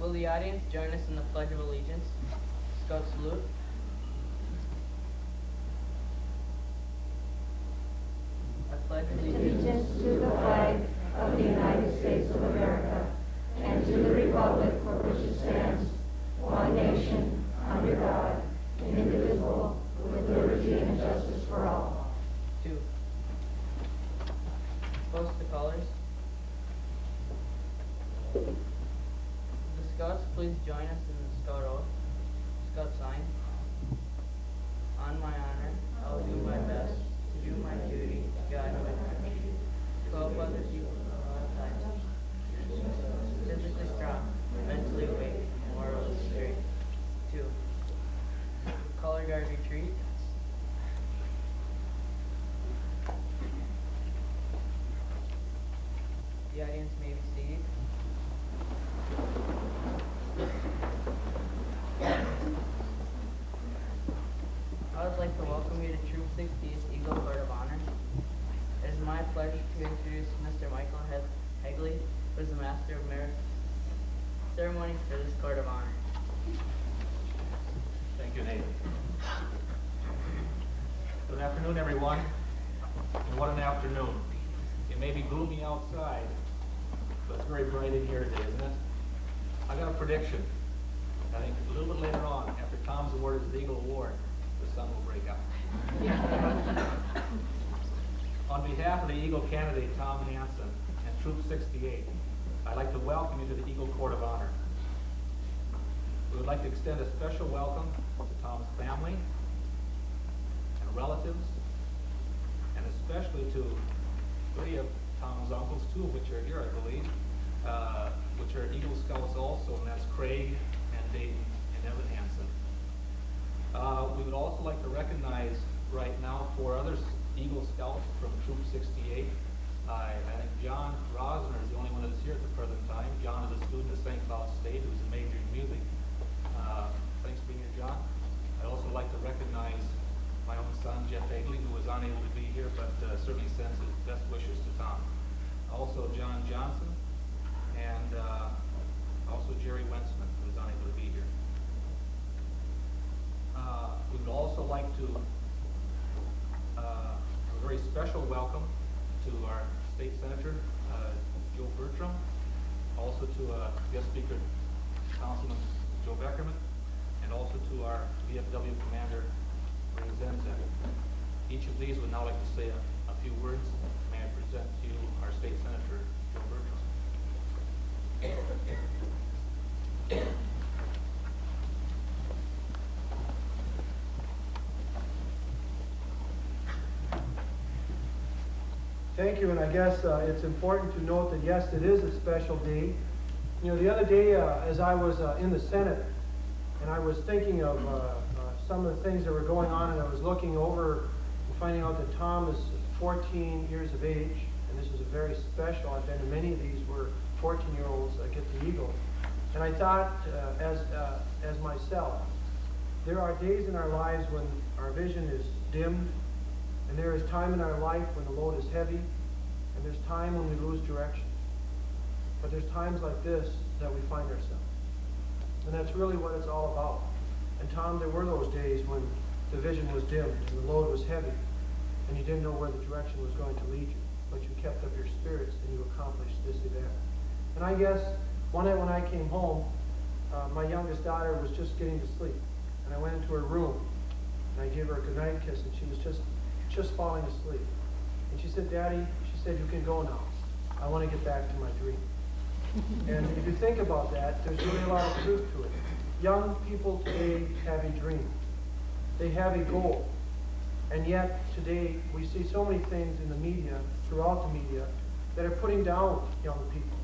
Will the audience join us in the Pledge of Allegiance? Scout salute. I pledge Allegiance to the flag of the United States of America and to the republic for which it stands, one nation, under God, indivisible, with liberty and justice for all. 2. Post the colors. The Scouts, please join us in the Scout oath. Scout sign. On my honor, I'll do my best to do my duty, God with me. To help other people in all times. Physically strong, mentally weak, morally straight. 2. Color guard retreat. The audience may be seated. I would like to welcome you to Troop 60's Eagle Court of Honor. It is my pleasure to introduce Mr. Michael Hegley, who is the Master of Ceremonies for this Court of Honor. Thank you, Nathan. Good afternoon, everyone. And what an afternoon. It may be gloomy outside, but it's very bright in here today, isn't it? I got a prediction. I think a little bit later on, after Tom's awarded his Eagle Award, the sun will break out. On behalf of the Eagle candidate, Tom Hanson, and Troop 68, I'd like to welcome you to the Eagle Court of Honor. We would like to extend a special welcome to Tom's family and relatives, and especially to 3 of Tom's uncles, 2 of which are here, I believe, which are Eagle Scouts also, and that's Craig and Dayton and Evan Hanson. We would also like to recognize right now 4 other Eagle Scouts from Troop 68. I think John Rosner is the only one that's here at the present time. John is a student at St. Cloud State who's a major in music. Thanks for being here, John. I'd also like to recognize my own son, Jeff Egley, who was unable to be here, but certainly sends his best wishes to Tom. Also, John Johnson, and also Jerry Wensman, who was unable to be here. We would also like to a very special welcome to our state senator, Joe Bertram, also to guest speaker, Councilman Joe Beckerman, and also to our VFW commander, Ray Zemzek. Each of these would now like to say a few words. May I present to you our state senator, Joe Bertram. Thank you, and I guess it's important to note that yes, it is a special day. You know, the other day as I was in the Senate, and I was thinking of some of the things that were going on, and I was looking over and finding out that Tom is 14 years of age, and this is a very special. I've been to many of these where 14-year-olds get the Eagle. And I thought, as myself, there are days in our lives when our vision is dimmed, and there is time in our life when the load is heavy, and there's time when we lose direction. But there's times like this that we find ourselves. And that's really what it's all about. And Tom, there were those days when the vision was dimmed and the load was heavy, and you didn't know where the direction was going to lead you, but you kept up your spirits and you accomplished this or that. And I guess one night when I came home, my youngest daughter was just getting to sleep. And I went into her room, and I gave her a goodnight kiss, and she was just falling asleep. And she said, "Daddy," she said, "you can go now. I want to get back to my dream." And if you think about that, there's really a lot of truth to it. Young people today have a dream. They have a goal. And yet, today, we see so many things in the media, throughout the media, that are putting down young people.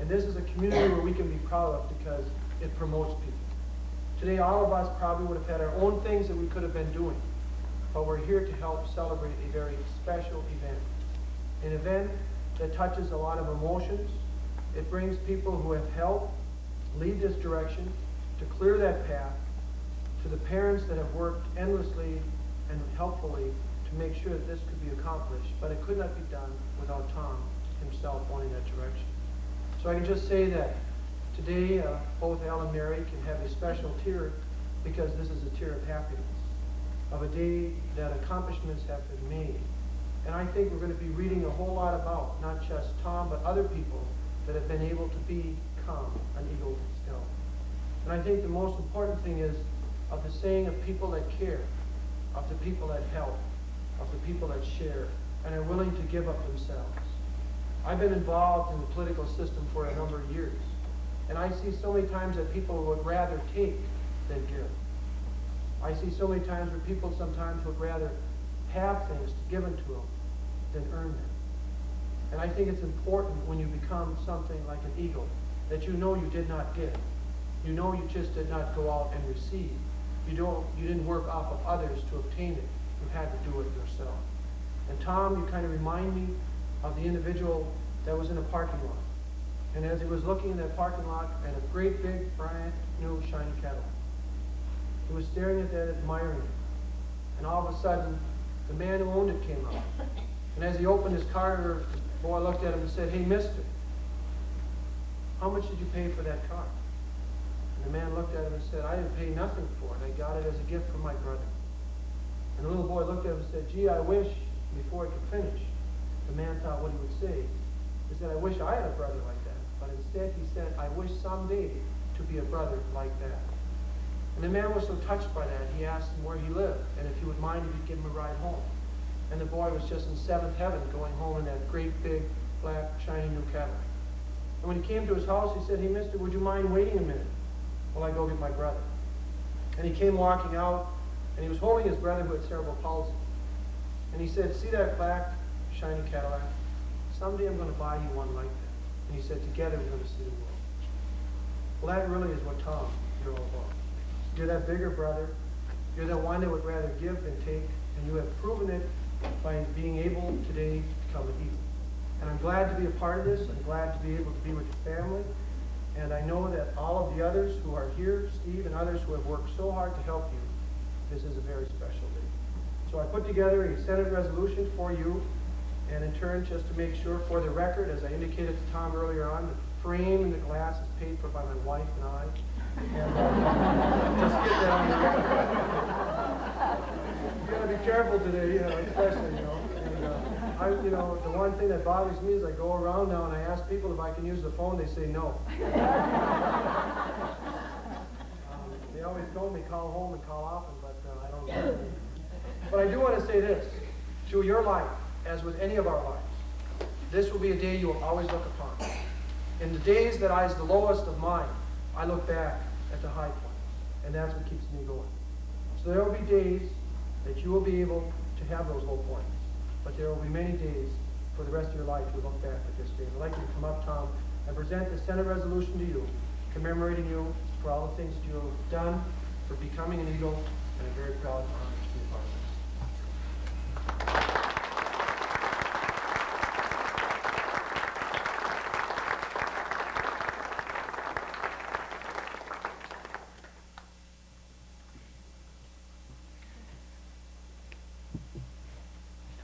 And this is a community where we can be proud of because it promotes people. Today, all of us probably would have had our own things that we could have been doing. But we're here to help celebrate a very special event. An event that touches a lot of emotions. It brings people who have helped lead this direction to clear that path, to the parents that have worked endlessly and helpfully to make sure that this could be accomplished. But it could not be done without Tom himself wanting that direction. So I can just say that Today, both Al and Mary can have a special tear because this is a tear of happiness, of a day that accomplishments have been made. And I think we're going to be reading a whole lot about not just Tom, but other people that have been able to become an Eagle Scout. And I think the most important thing is of the saying of people that care, of the people that help, of the people that share, and are willing to give up themselves. I've been involved in the political system for a number of years, and I see so many times that people would rather take than give. I see so many times where people sometimes would rather have things given to them than earn them. And I think it's important when you become something like an eagle that you know you did not give. You know you just did not go out and receive. You didn't work off of others to obtain it. You had to do it yourself. And Tom, you kind of remind me of the individual that was in a parking lot. And as he was looking in that parking lot at a great big brand new shiny Cadillac, he was staring at that, admiring it. And all of a sudden, the man who owned it came out. And as he opened his car door, the boy looked at him and said, "Hey, mister, how much did you pay for that car?" And the man looked at him and said, "I didn't pay nothing for it. I got it as a gift from my brother." And the little boy looked at him and said, "Gee, I wish," before he could finish, the man thought what he would say. He said, "I wish I had a brother like that." But instead he said, "I wish someday to be a brother like that." And the man was so touched by that, he asked him where he lived, and if he would mind if he'd give him a ride home. And the boy was just in seventh heaven going home in that great big black shiny new Cadillac. And when he came to his house, he said, "Hey, mister, would you mind waiting a minute while I go get my brother?" And he came walking out, and he was holding his brother who had cerebral palsy. And he said, "See that black shiny Cadillac? Someday I'm going to buy you one like that." And he said, "Together we're going to see the world." Well, that really is what Tom, you're all about. You're that bigger brother. You're the one that would rather give than take, and you have proven it by being able today to become an eagle. And I'm glad to be a part of this. I'm glad to be able to be with your family. And I know that all of the others who are here, Steve and others who have worked so hard to help you, this is a very special day. So I put together a Senate resolution for you, and in turn, just to make sure for the record, as I indicated to Tom earlier on, the frame and the glass is paid for by my wife and I. And just get that on the record. You gotta be careful today, especially, And, the one thing that bothers me is I go around now and I ask people if I can use the phone, they say no. They always told me call home and call often, but I don't know. But I do want to say this, through your life, as with any of our lives, this will be a day you will always look upon. In the days that I was the lowest of mine, I look back at the high point, and that's what keeps me going. So there will be days that you will be able to have those low points, but there will be many days for the rest of your life you look back at this day. I'd like you to come up, Tom, and present the Senate resolution to you, commemorating you for all the things that you have done, for becoming an Eagle, and I'm very proud and honored to be a part of this.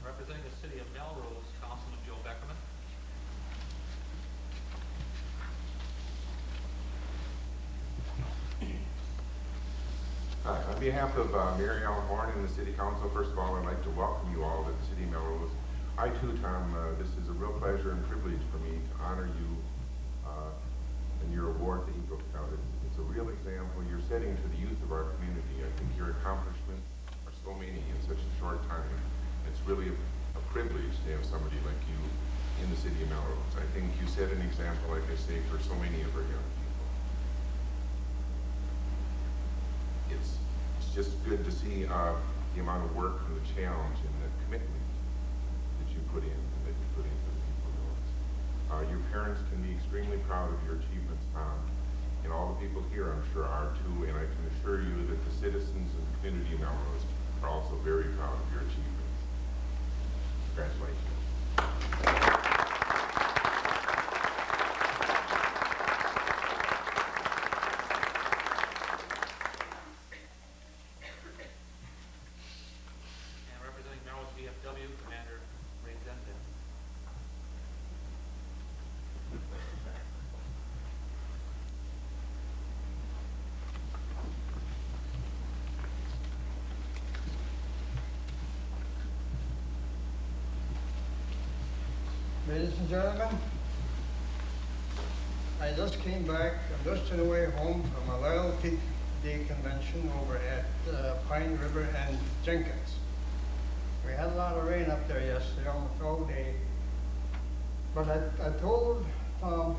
Representing the city of Melrose, Councilman Joe Beckerman. Hi, on behalf of Mary Ellen Horn and the City Council, first of all, I'd like to welcome you all to the City of Melrose. I too, Tom, this is a real pleasure and privilege for me to honor you and your award to Eagle Scout. It's a real example you're setting to the youth of our community. I think your accomplishments are so many in such a short time. It's really a privilege to have somebody like you in the City of Melrose. I think you set an example, like I say, for so many of our young people. It's just good to see the amount of work and the challenge and the commitment that you put in and that you put into the people of Melrose. Your parents can be extremely proud of your achievements, Tom, and all the people here, I'm sure, are too, and I can assure you that the citizens and the community of Melrose are also very proud of your achievements. Congratulations. And representing Melrose VFW, Commander Ray Zendan. Ladies and gentlemen, I just came back, I'm just on the way home from a Loyalty Day convention over at Pine River and Jenkins. We had a lot of rain up there yesterday, almost all day. But I told Tom,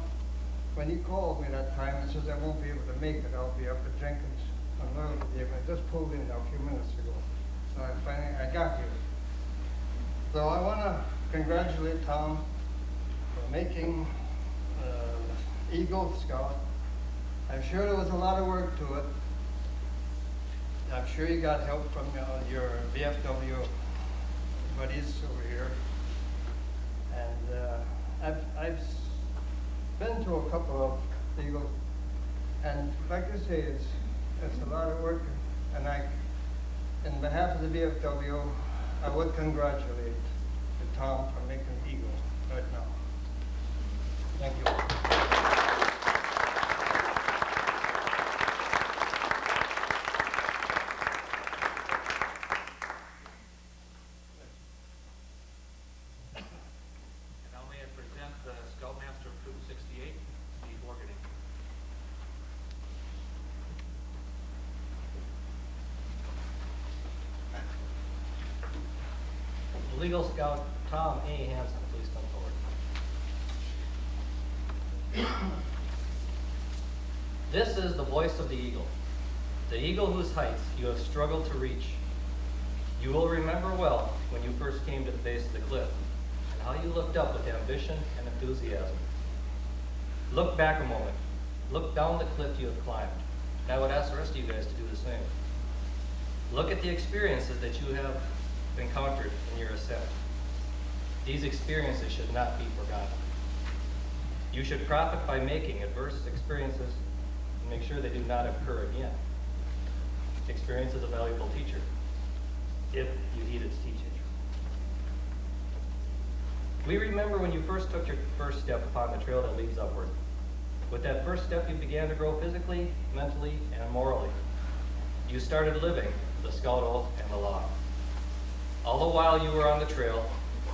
when he called me that time, he says I won't be able to make it. I'll be up at Jenkins on Loyalty Day, but I just pulled in a few minutes ago. So I got here. So I want to congratulate Tom for making Eagle Scout. I'm sure there was a lot of work to it. I'm sure you got help from your VFW buddies over here. And I've been to a couple of Eagles, and like I say, it's a lot of work. And in behalf of the VFW, I would congratulate Tom for making Eagle right now. Thank you. Scoutmaster of Troop 68, Steve Morgan. Legal Scout Tom A. Hanson, please come forward. This is the voice of the eagle whose heights you have struggled to reach. You will remember well when you first came to the base of the cliff and how you looked up with ambition and enthusiasm. Look back a moment. Look down the cliff you have climbed. And I would ask the rest of you guys to do the same. Look at the experiences that you have encountered in your ascent. These experiences should not be forgotten. You should profit by making adverse experiences and make sure they do not occur again. Experience is a valuable teacher, if you heed its teaching. We remember when you first took your first step upon the trail that leads upward. With that first step, you began to grow physically, mentally, and morally. You started living the Scout Oath and the law. All the while you were on the trail,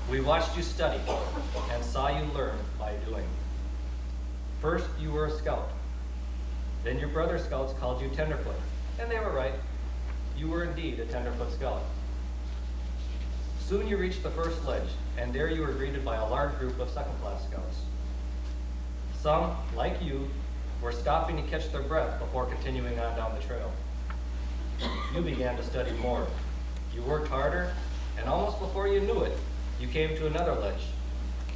we watched you study and saw you learn by doing. First, you were a scout. Then your brother scouts called you tenderfoot, and they were right. You were indeed a tenderfoot scout. Soon you reached the first ledge, and there you were greeted by a large group of second-class scouts. Some, like you, were stopping to catch their breath before continuing on down the trail. You began to study more. You worked harder, and almost before you knew it, you came to another ledge,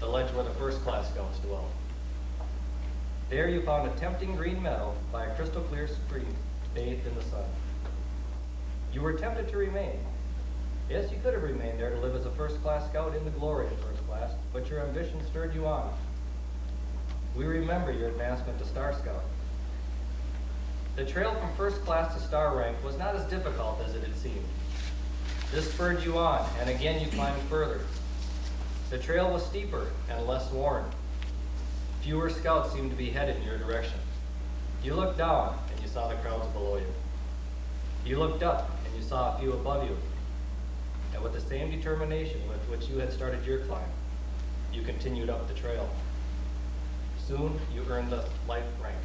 the ledge where the first-class scouts dwelled. There you found a tempting green meadow by a crystal clear stream bathed in the sun. You were tempted to remain. Yes, you could have remained there to live as a first-class scout in the glory of first class, but your ambition stirred you on. We remember your advancement to Star Scout. The trail from first class to star rank was not as difficult as it had seemed. This spurred you on, and again you climbed further. The trail was steeper and less worn. Fewer scouts seemed to be headed in your direction. You looked down, and you saw the crowds below you. You looked up, and you saw a few above you. And with the same determination with which you had started your climb, you continued up the trail. Soon, you earned the life rank.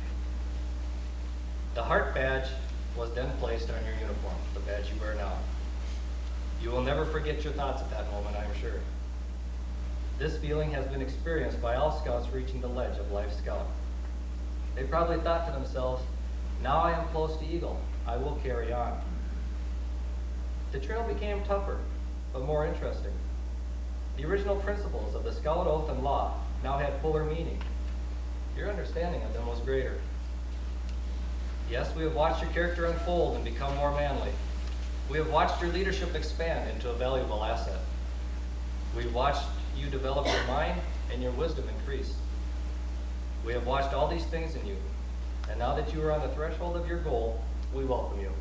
The heart badge was then placed on your uniform, the badge you wear now. You will never forget your thoughts at that moment, I am sure. This feeling has been experienced by all scouts reaching the ledge of Life Scout. They probably thought to themselves, now I am close to Eagle, I will carry on. The trail became tougher, but more interesting. The original principles of the Scout Oath and Law now had fuller meaning. Your understanding of them was greater. Yes, we have watched your character unfold and become more manly. We have watched your leadership expand into a valuable asset. We've watched you develop your mind and your wisdom increase. We have watched all these things in you, and now that you are on the threshold of your goal, we welcome you.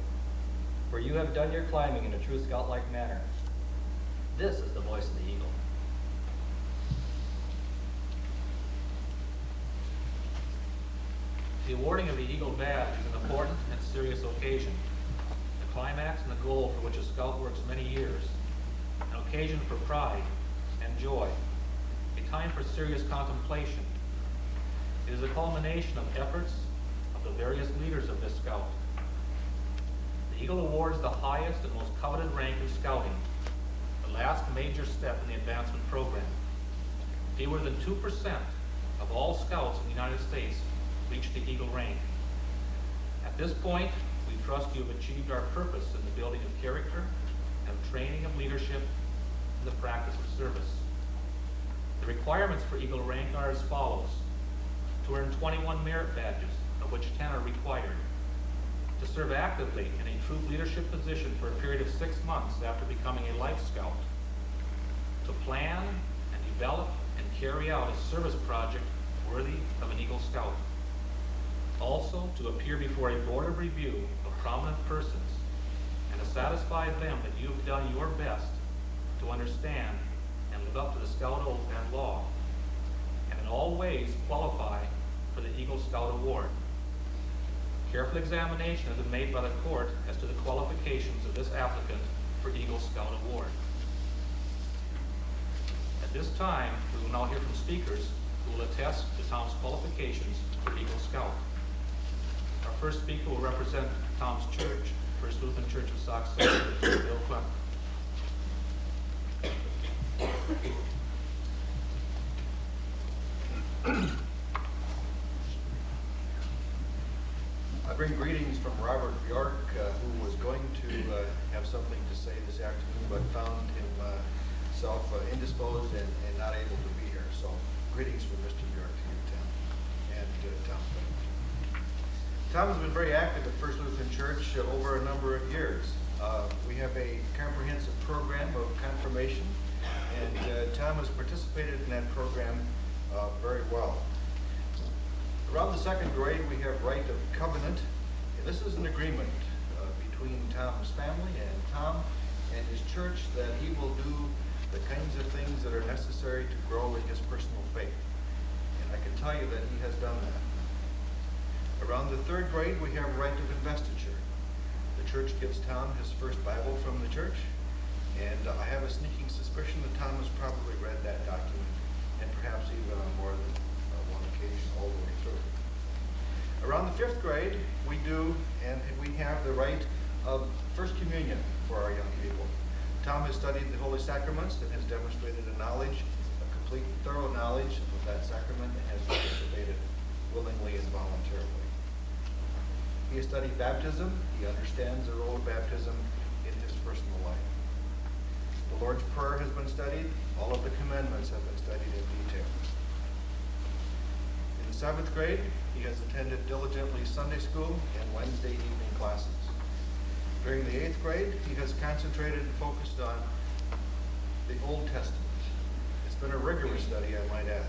For you have done your climbing in a true scout-like manner. This is the voice of the eagle. The awarding of the Eagle Badge is an important and serious occasion, the climax and the goal for which a scout works many years, an occasion for pride and joy, a time for serious contemplation. It is a culmination of efforts of the various leaders of this Scout. The Eagle Award is the highest and most coveted rank in Scouting, the last major step in the advancement program. Fewer than 2% of all Scouts in the United States reach the Eagle rank. At this point, we trust you have achieved our purpose in the building of character and training of leadership and the practice of service. The requirements for Eagle rank are as follows: to earn 21 merit badges, of which 10 are required; to serve actively in a troop leadership position for a period of 6 months after becoming a Life Scout; to plan and develop and carry out a service project worthy of an Eagle Scout; also to appear before a board of review of prominent persons and to satisfy them that you have done your best to understand and live up to the Scout oath and law, and in all ways qualify for the Eagle Scout Award. Careful examination has been made by the court as to the qualifications of this applicant for Eagle Scout Award. At this time, we will now hear from speakers who will attest to Tom's qualifications for Eagle Scout. Our first speaker will represent Tom's church, First Lutheran Church of Sauk City, Bill Clement. I bring greetings from Robert Bjork, who was going to have something to say this afternoon, but found himself indisposed and not able to be here. So, greetings from Mr. Bjork to you, Tom, and Tom. Tom has been very active at First Lutheran Church over a number of years. We have a comprehensive program of confirmation, and Tom has participated in that program very well. Around the second grade, we have rite of covenant. And this is an agreement between Tom's family and Tom and his church that he will do the kinds of things that are necessary to grow in his personal faith. And I can tell you that he has done that. Around the third grade, we have rite of investiture. The church gives Tom his first Bible from the church, and I have a sneaking suspicion that Tom has probably read that document, and perhaps even on more than one occasion all the way through. Around the fifth grade, we have the rite of First Communion for our young people. Tom has studied the Holy Sacraments and has demonstrated a complete, thorough knowledge of that sacrament, and has participated willingly and voluntarily. He has studied baptism. He understands the role of baptism in his personal life. The Lord's Prayer has been studied. All of the commandments have been studied in detail. In the seventh grade, he has attended diligently Sunday school and Wednesday evening classes. During the eighth grade, he has concentrated and focused on the Old Testament. It's been a rigorous study, I might add.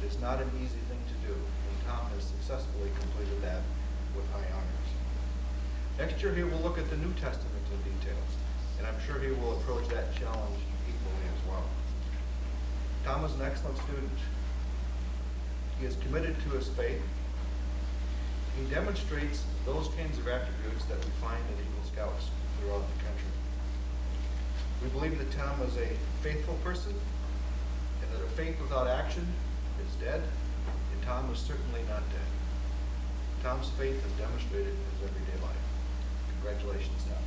It is not an easy thing to do, and Tom has successfully completed that with high honors. Next year, he will look at the New Testament in detail, and I'm sure he will approach that challenge equally as well. Tom is an excellent student. He is committed to his faith. He demonstrates those kinds of attributes that we find in Eagle Scouts throughout the country. We believe that Tom is a faithful person, and that a faith without action is dead, and Tom is certainly not dead. Tom's faith is demonstrated in his everyday life. Congratulations, Tom.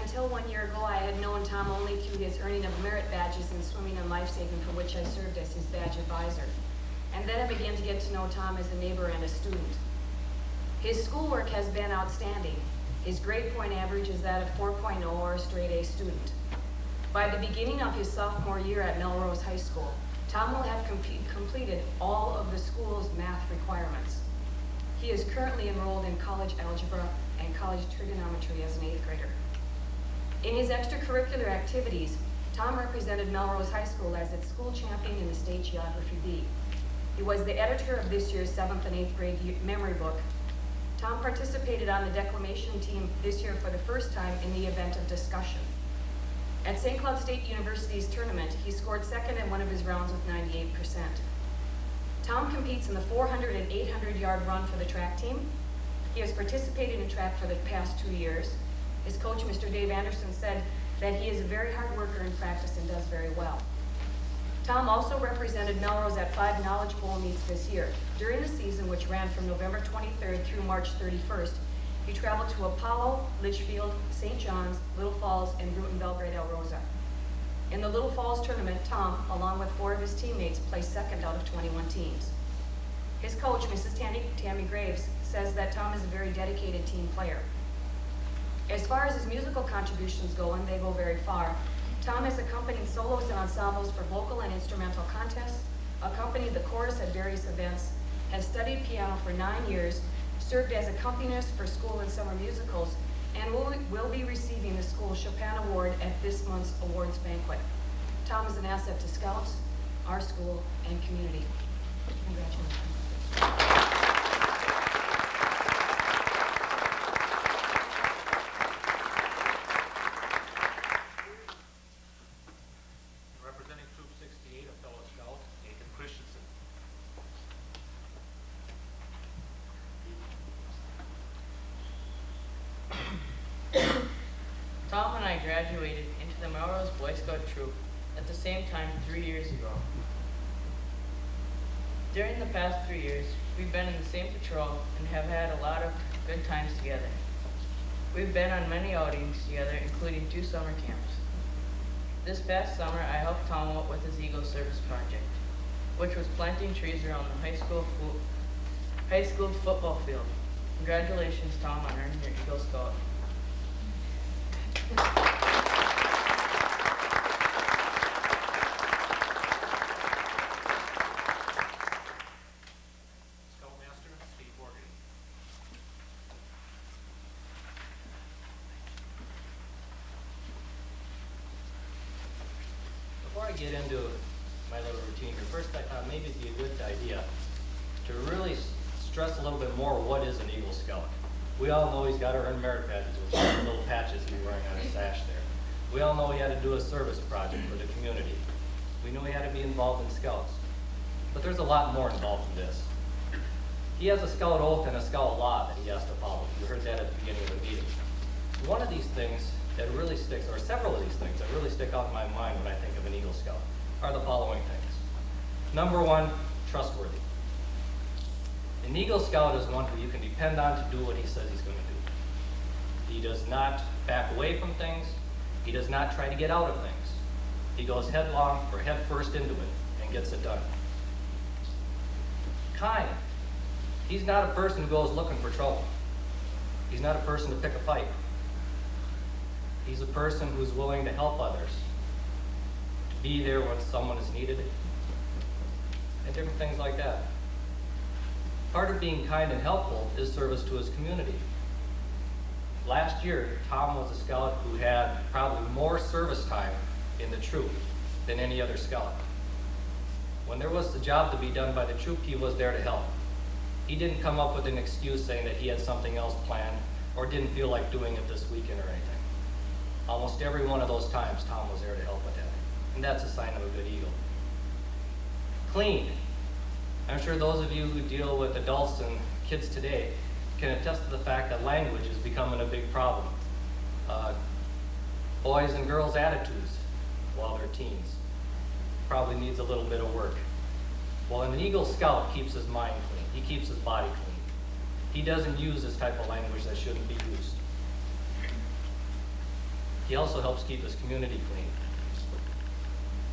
Until 1 year ago, I had known Tom only through his earning of merit badges in swimming and life-saving, for which I served as his badge advisor. And then I began to get to know Tom as a neighbor and a student. His schoolwork has been outstanding. His grade point average is that of 4.0 or a straight A student. By the beginning of his sophomore year at Melrose High School, Tom will have completed all of the school's math requirements. He is currently enrolled in college algebra and college trigonometry as an 8th grader. In his extracurricular activities, Tom represented Melrose High School as its school champion in the state geography bee. He was the editor of this year's 7th and 8th grade memory book, Tom participated on the declamation team this year for the first time in the event of discussion. At St. Cloud State University's tournament, he scored second in one of his rounds with 98%. Tom competes in the 400 and 800-yard run for the track team. He has participated in track for the past 2 years. His coach, Mr. Dave Anderson, said that he is a very hard worker in practice and does very well. Tom also represented Melrose at 5 Knowledge Bowl meets this year. During the season, which ran from November 23rd through March 31st, he traveled to Apollo, Litchfield, St. John's, Little Falls, and Bruton Belgrade El Rosa. In the Little Falls tournament, Tom, along with 4 of his teammates, placed second out of 21 teams. His coach, Mrs. Tammy Graves, says that Tom is a very dedicated team player. As far as his musical contributions go, and they go very far, Tom has accompanied solos and ensembles for vocal and instrumental contests, accompanied the chorus at various events, has studied piano for 9 years, served as accompanist for school and summer musicals, and will be receiving the school Chopin Award at this month's awards banquet. Tom is an asset to Scouts, our school, and community. Congratulations. Representing Troop 68, a fellow scout, Nathan Christensen. Tom and I graduated into the Melrose Boy Scout troop at the same time 3 years ago. During the past 3 years, we've been in the same patrol and have had a lot of good times together. We've been on many outings together, including 2 summer camps. This past summer, I helped Tom out with his Eagle Service project, which was planting trees around the high school football field. Congratulations, Tom, on earning your Eagle Scout. Scoutmaster Steve Morgan. Before I get into my little routine here, first I thought maybe it'd be a good idea to really stress a little bit more what is an Eagle Scout. We all know he's got to earn merit badges with the little patches he's wearing on his sash there. We all know he had to do a service project for the community. We know he had to be involved in Scouts. But there's a lot more involved in this. He has a Scout oath and a Scout law that he has to follow. You heard that at the beginning of the meeting. One of these things that really sticks, or several of these things that really stick out in my mind when I think of an Eagle Scout, are the following things. Number 1, trustworthy. An Eagle Scout is one who you can depend on to do what he says he's going to do. He does not back away from things. He does not try to get out of things. He goes headlong or head first into it and gets it done. Kind. He's not a person who goes looking for trouble. He's not a person to pick a fight. He's a person who's willing to help others, to be there when someone is needed, and different things like that. Part of being kind and helpful is service to his community. Last year, Tom was a scout who had probably more service time in the troop than any other scout. When there was a job to be done by the troop, he was there to help. He didn't come up with an excuse saying that he had something else planned or didn't feel like doing it this weekend or anything. Almost every one of those times, Tom was there to help with that. And that's a sign of a good Eagle. Clean. I'm sure those of you who deal with adults and kids today can attest to the fact that language is becoming a big problem. Boys and girls' attitudes while they're teens probably needs a little bit of work. Well, an Eagle Scout keeps his mind clean. He keeps his body clean. He doesn't use this type of language that shouldn't be used. He also helps keep his community clean.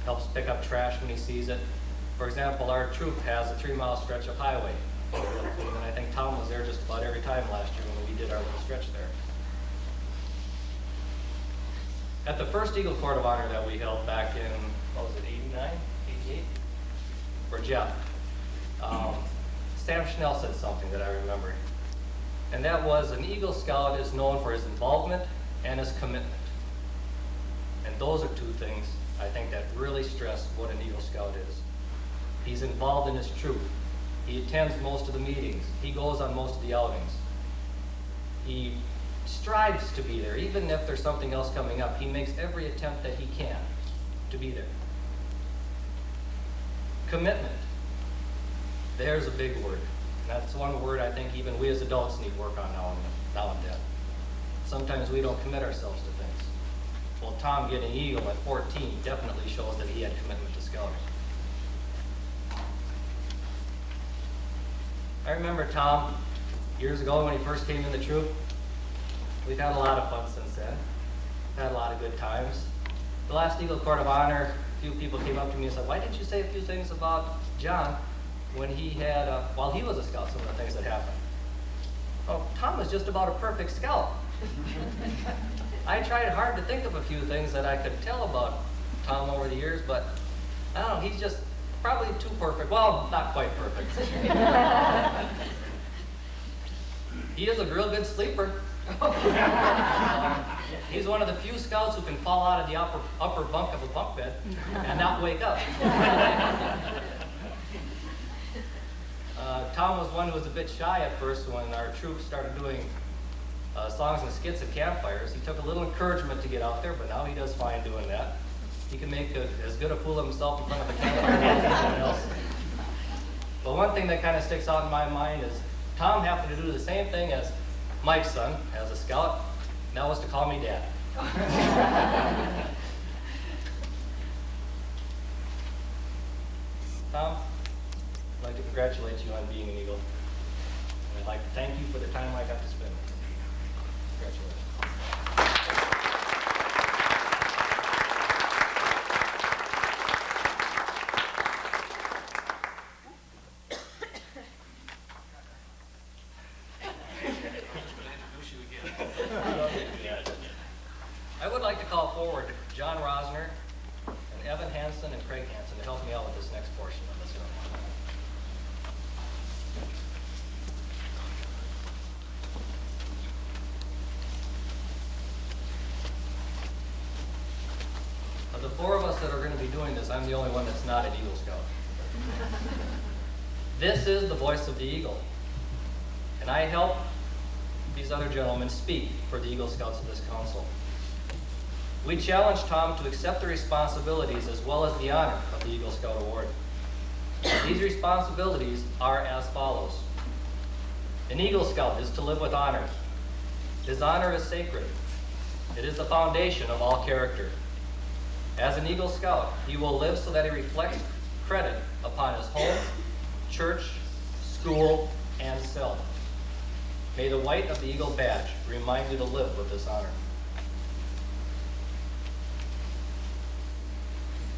Helps pick up trash when he sees it. For example, our troop has a 3-mile stretch of highway, and I think Tom was there just about every time last year when we did our little stretch there. At the first Eagle Court of Honor that we held back in, what was it, 89, 88? For Jeff, Sam Schnell said something that I remember. And that was, an Eagle Scout is known for his involvement and his commitment. And those are 2 things I think that really stress what an Eagle Scout is. He's involved in his troop. He attends most of the meetings. He goes on most of the outings. He strives to be there. Even if there's something else coming up, he makes every attempt that he can to be there. Commitment. There's a big word. That's one word I think even we as adults need work on now and then. Sometimes we don't commit ourselves to things. Well, Tom getting Eagle at 14 definitely shows that he had commitment to scouting. I remember Tom years ago when he first came in the troop. We've had a lot of fun since then. Had a lot of good times. The last Eagle Court of Honor, a few people came up to me and said, "Why didn't you say a few things about John when he had, while he was a scout, some of the things that happened?" Oh, Tom was just about a perfect scout. I tried hard to think of a few things that I could tell about Tom over the years, but I don't know, he's just probably too perfect. Well, not quite perfect. He is a real good sleeper. He's one of the few scouts who can fall out of the upper bunk of a bunk bed and not wake up. Tom was one who was a bit shy at first when our troops started doing songs and skits at campfires. He took a little encouragement to get out there, but now he does fine doing that. He can make as good a fool of himself in front of a campfire as anyone else. But one thing that kind of sticks out in my mind is Tom happened to do the same thing as Mike's son, as a scout, and that was to call me Dad. Tom, I'd like to congratulate you on being an Eagle. And I'd like to thank you for the time I got to spend with you. Congratulations. I would like to call forward John Rosner and Evan Hanson and Craig Hanson to help me out with this next portion of the ceremony. Of the four of us that are going to be doing this, I'm the only one that's not an Eagle Scout. This is the voice of the Eagle, and I help these other gentlemen speak for the Eagle Scouts of this council. We challenge Tom to accept the responsibilities as well as the honor of the Eagle Scout Award. These responsibilities are as follows. An Eagle Scout is to live with honor. His honor is sacred. It is the foundation of all character. As an Eagle Scout, he will live so that he reflects credit upon his home, church, school, and self. May the white of the Eagle badge remind you to live with this honor.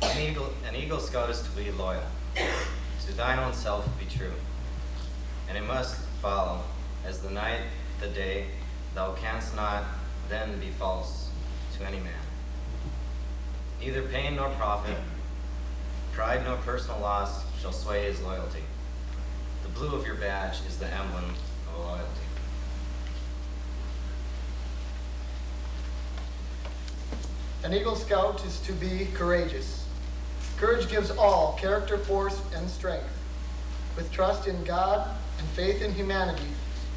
An Eagle Scout is to be loyal, to thine own self be true, and it must follow, as the night, the day, thou canst not then be false to any man. Neither pain nor profit, pride nor personal loss shall sway his loyalty. The blue of your badge is the emblem of loyalty. An Eagle Scout is to be courageous. Courage gives all character, force, and strength. With trust in God and faith in humanity,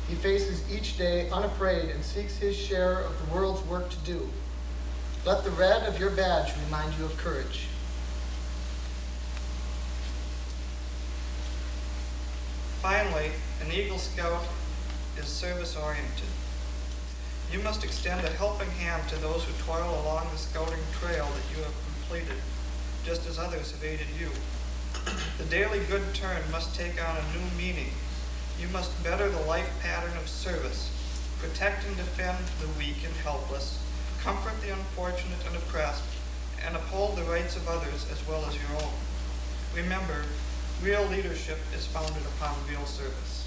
he faces each day unafraid and seeks his share of the world's work to do. Let the red of your badge remind you of courage. Finally, an Eagle Scout is service-oriented. You must extend a helping hand to those who toil along the scouting trail that you have completed, just as others have aided you. The daily good turn must take on a new meaning. You must better the life pattern of service, protect and defend the weak and helpless, comfort the unfortunate and oppressed, and uphold the rights of others as well as your own. Remember, real leadership is founded upon real service.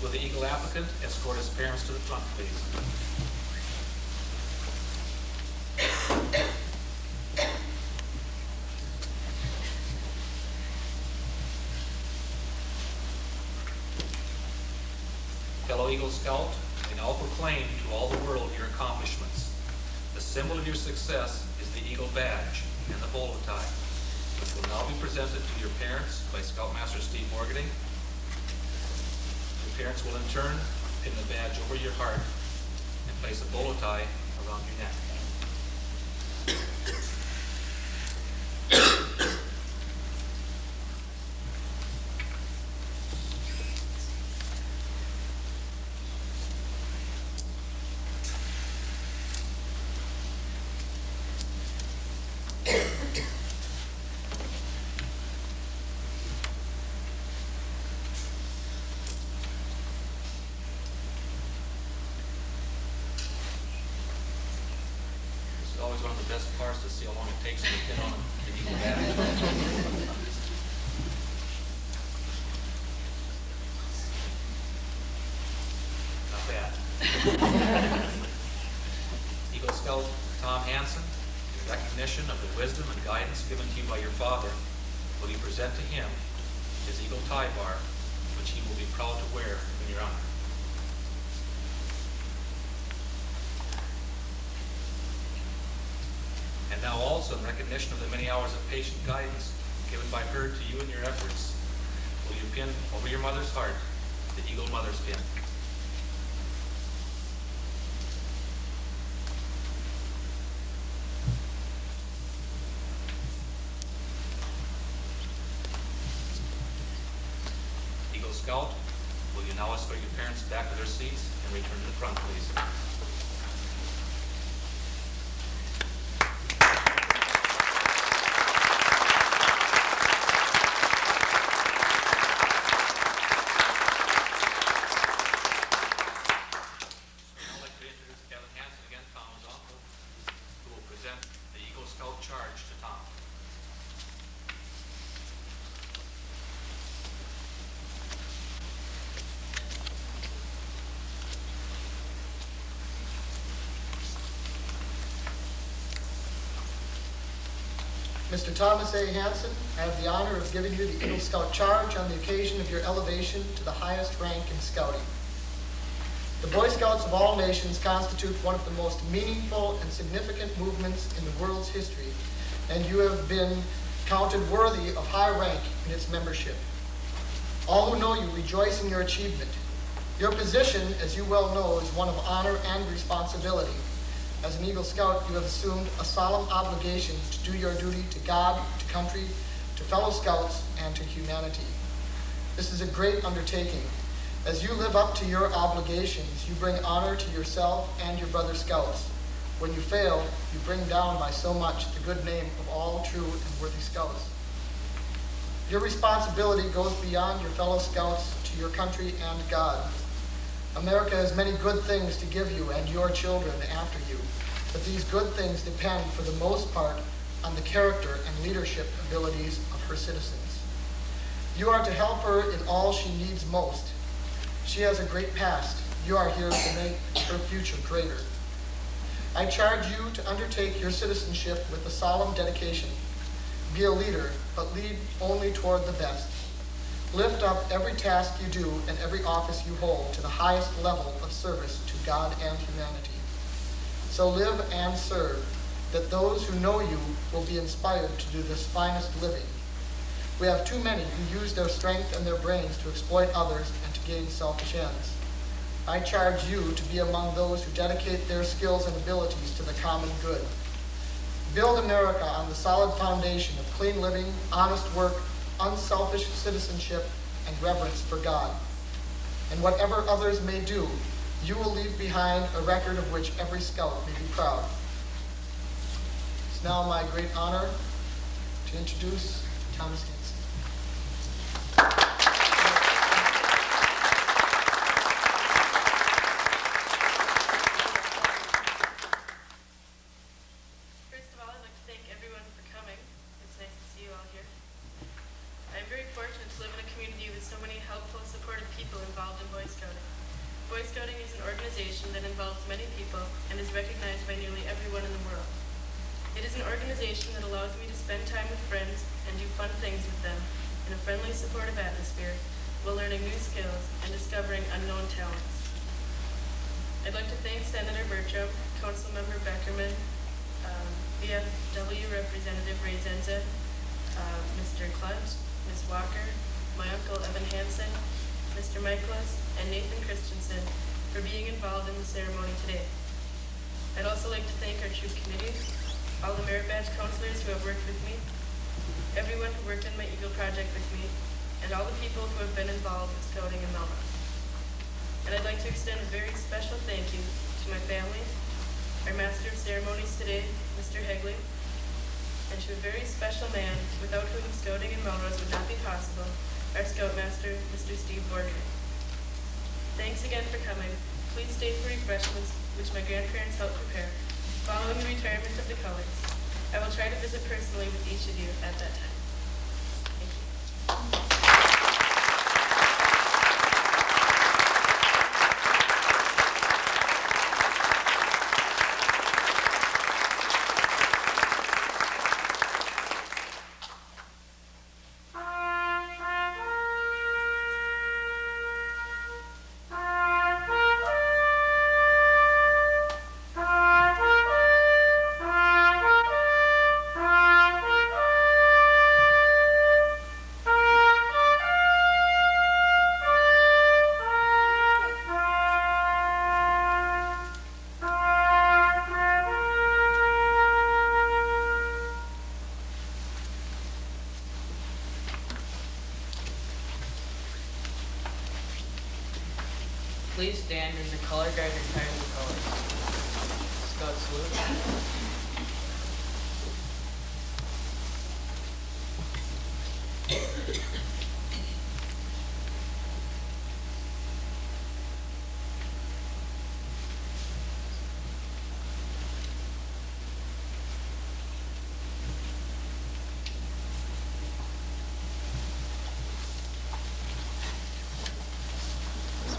Will the Eagle applicant escort his parents to the front, please? Eagle Scout, I now proclaim to all the world your accomplishments. The symbol of your success is the Eagle Badge and the bolo tie, which will now be presented to your parents by Scoutmaster Steve Morgany. Your parents will in turn pin the badge over your heart and place a bolo tie around your neck. It's always one of the best parts to see how long it takes to pin on the Eagle badge. Not bad. Eagle Scout Tom Hanson, in recognition of the wisdom and guidance given to you by your father, will you present to him his Eagle tie bar, which he will be proud to wear in your honor. And now also, in recognition of the many hours of patient guidance given by her to you in your efforts, will you pin over your mother's heart the Eagle Mother's pin. Eagle Scout, will you now escort your parents back to their seats and return to the front, please? Charge to Tom. Mr. Thomas A. Hanson, I have the honor of giving you the Eagle Scout Charge on the occasion of your elevation to the highest rank in Scouting. The Boy Scouts of all nations constitute one of the most meaningful and significant movements in the world's history, and you have been counted worthy of high rank in its membership. All who know you rejoice in your achievement. Your position, as you well know, is one of honor and responsibility. As an Eagle Scout, you have assumed a solemn obligation to do your duty to God, to country, to fellow Scouts, and to humanity. This is a great undertaking. As you live up to your obligations, you bring honor to yourself and your brother Scouts. When you fail, you bring down by so much the good name of all true and worthy Scouts. Your responsibility goes beyond your fellow Scouts to your country and God. America has many good things to give you and your children after you, but these good things depend, for the most part, on the character and leadership abilities of her citizens. You are to help her in all she needs most. She has a great past. You are here to make her future greater. I charge you to undertake your citizenship with a solemn dedication. Be a leader, but lead only toward the best. Lift up every task you do and every office you hold to the highest level of service to God and humanity. So live and serve, that those who know you will be inspired to do this finest living. We have too many who use their strength and their brains to exploit others and to gain selfish ends. I charge you to be among those who dedicate their skills and abilities to the common good. Build America on the solid foundation of clean living, honest work, unselfish citizenship, and reverence for God. And whatever others may do, you will leave behind a record of which every Scout may be proud. It's now my great honor to introduce Thomas Hanson. First of all, I'd like to thank everyone for coming. It's nice to see you all here. I'm very fortunate to live in a community with so many helpful, supportive people involved in Boy Scouting. Boy Scouting is an organization that involves many people and is recognized by nearly everyone in the world. It is an organization that allows me to spend time with friends and do fun things with them in a friendly, supportive atmosphere while learning new skills and discovering unknown talents. I'd like to thank Senator Bertram, Councilmember Beckerman, VFW Representative Ray Zenza, Mr. Klunt, Ms. Walker, my uncle Evan Hansen, Mr. Michaelis, and Nathan Christensen for being involved in the ceremony today. I'd also like to thank our troop committee, all the Merit Badge counselors who have worked with me, everyone who worked on my Eagle project with me, and all the people who have been involved with Scouting in Melrose. And I'd like to extend a very special thank you to my family, our Master of Ceremonies today, Mr. Hegley, and to a very special man without whom Scouting in Melrose would not be possible, our Scoutmaster, Mr. Steve Borger. Thanks again for coming. Please stay for refreshments, which my grandparents helped prepare, following the retirement of the colors. I will try to visit personally with each of you at that time. Thank you. Please stand when the color guard retires the colors. Scout salute.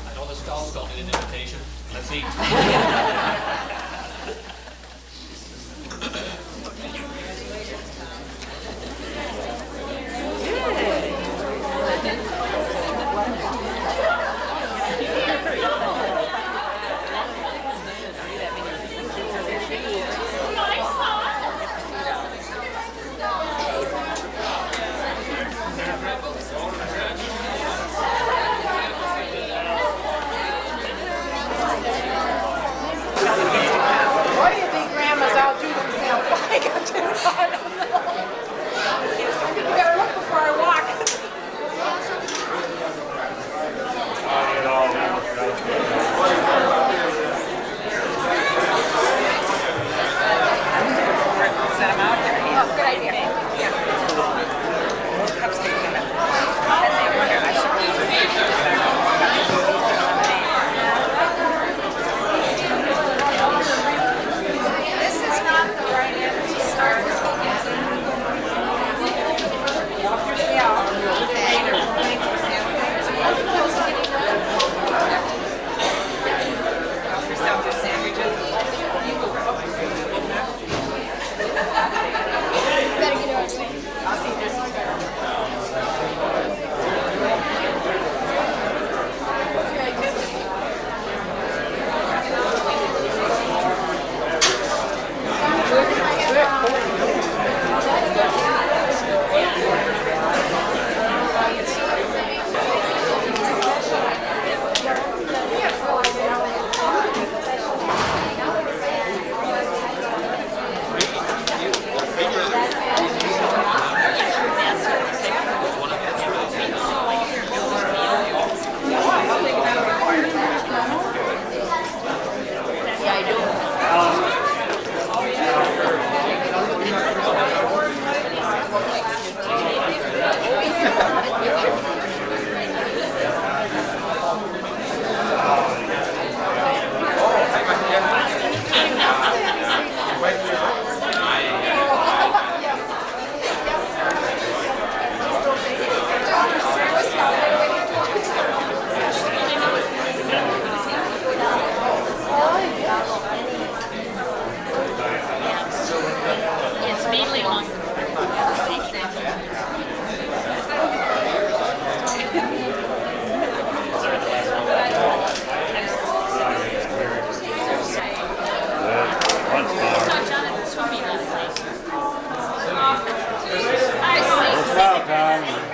I know the Scouts don't need an invitation. Let's eat. saw Jonathan swimming last night. Awesome. All right, Look out, Tom.